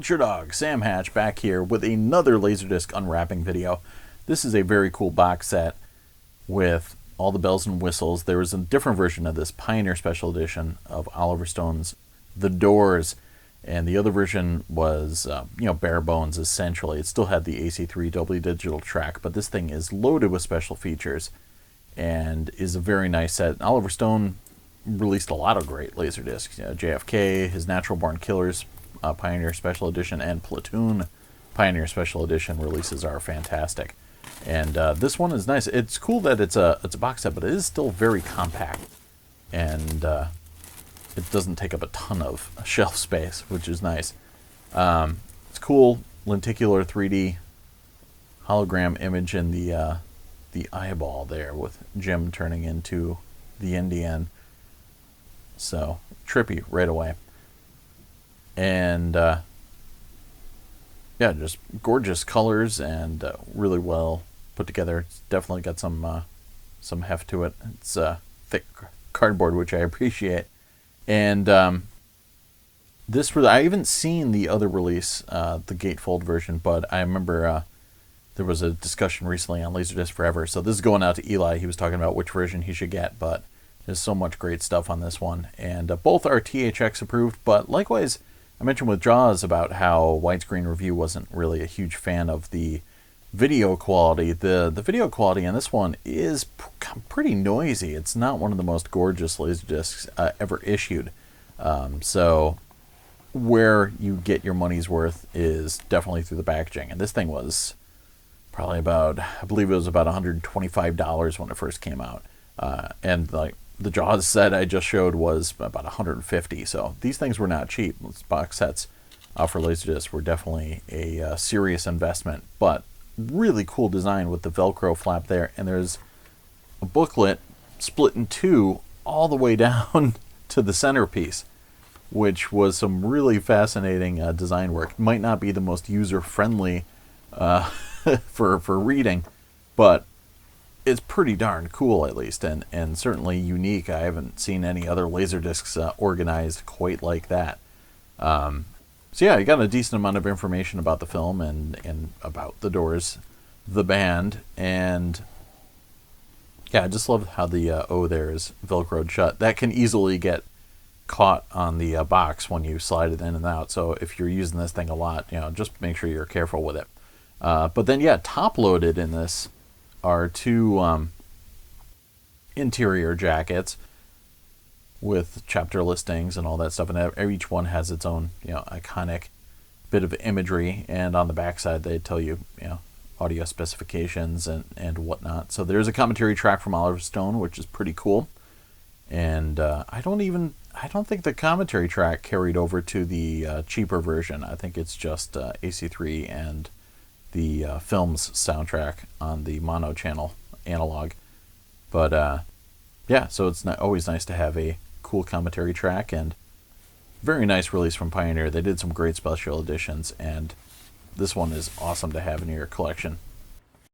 Culturedog Sam Hatch back here with another Laserdisc unwrapping video. This is a very cool box set with all the bells and whistles. There was a different version of this Pioneer Special Edition of Oliver Stone's The Doors, and the other version was, bare bones essentially. It still had the AC-3 Dolby Digital track, but this thing is loaded with special features and is a very nice set. Oliver Stone released a lot of great Laserdiscs. JFK, his Natural Born Killers Pioneer Special Edition, and Platoon Pioneer Special Edition releases are fantastic. And this one is nice. It's cool that it's a box set, but it is still very compact, and it doesn't take up a ton of shelf space, which is nice. It's cool lenticular 3D hologram image in the eyeball there with Jim turning into the Indian. So trippy right away. And just gorgeous colors and really well put together. It's definitely got some heft to it. It's thick cardboard, which I appreciate. And this I haven't seen the other release, the gatefold version, but I remember there was a discussion recently on Laserdisc Forever. So this is going out to Eli. He was talking about which version he should get, but there's so much great stuff on this one. And both are THX approved, but likewise, I mentioned with Jaws about how Widescreen Review wasn't really a huge fan of the video quality. The video quality on this one is pretty noisy. It's not one of the most gorgeous Laserdiscs ever issued. So where you get your money's worth is definitely through the packaging. And this thing was probably about, I believe it was about $125 when it first came out. And like the Jaws set I just showed was about $150. So these things were not cheap. These box sets for Laserdisc were definitely a serious investment, but really cool design with the Velcro flap there. And there's a booklet split in two all the way down to the centerpiece, which was some really fascinating design work. Might not be the most user-friendly for reading, but it's pretty darn cool, at least, and certainly unique. I haven't seen any other Laserdiscs organized quite like that. So yeah, you got a decent amount of information about the film and about The Doors, the band, and yeah, I just love how the O there is Velcroed shut. That can easily get caught on the box when you slide it in and out. So if you're using this thing a lot, just make sure you're careful with it. But then, yeah, top-loaded in this are two interior jackets with chapter listings and all that stuff, and each one has its own iconic bit of imagery, and on the backside they tell you audio specifications and whatnot. So there's a commentary track from Oliver Stone, which is pretty cool, and I don't think the commentary track carried over to the cheaper version. I think it's just AC3 and the film's soundtrack on the mono channel analog. But yeah, so it's always nice to have a cool commentary track, and very nice release from Pioneer. They did some great special editions, and this one is awesome to have in your collection.